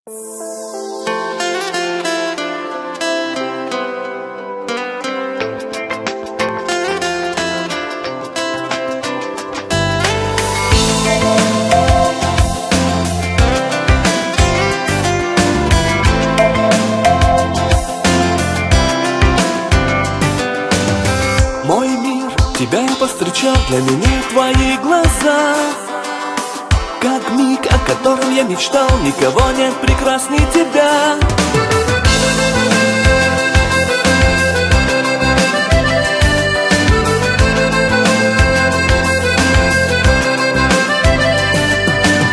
Мой мир, тебя я повстречал, для меня твои глаза как миг, о котором я мечтал, никого нет прекрасней тебя.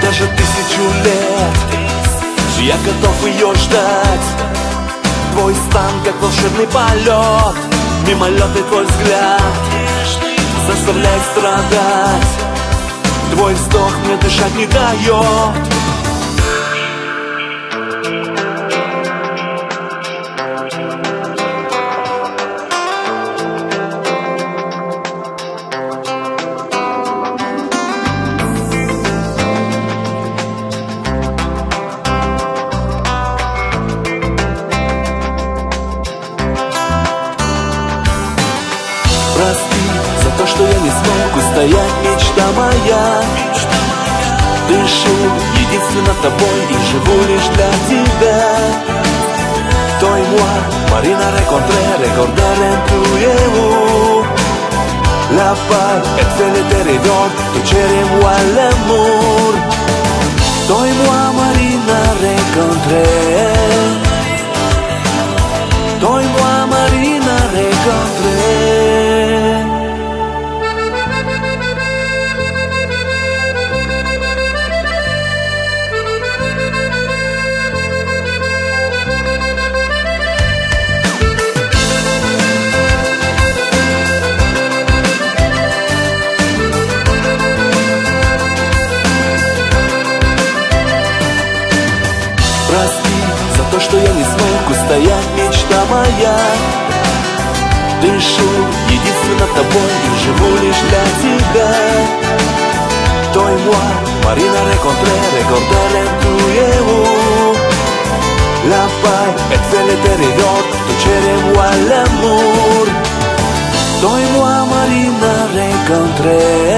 Даже 1000 лет я готов ее ждать. Твой стан, как волшебный полет, мимолетный твой взгляд заставляет страдать. Твой вздох мне дышать не дает. Прости за то, что я не смог устоять, мечта моя. Дышу единственно тобой и живу лишь для тебя. Toi moi, Marina rencontré, recordare en tu eu. La paix et fait l'intérieur, tu cherches-moi l'amour. Toi moi, Marina rencontré. Toi moi, Marina rencontré. Прости за то, что я не смог устоять, мечта моя. Дышу единственно тобой и живу лишь для тебя. Toi moi, Marina rencontré, recordare en tu eu. La paix et fait l'intérieur, tu cherches-moi l'amour. Toi moi, Marina rencontré.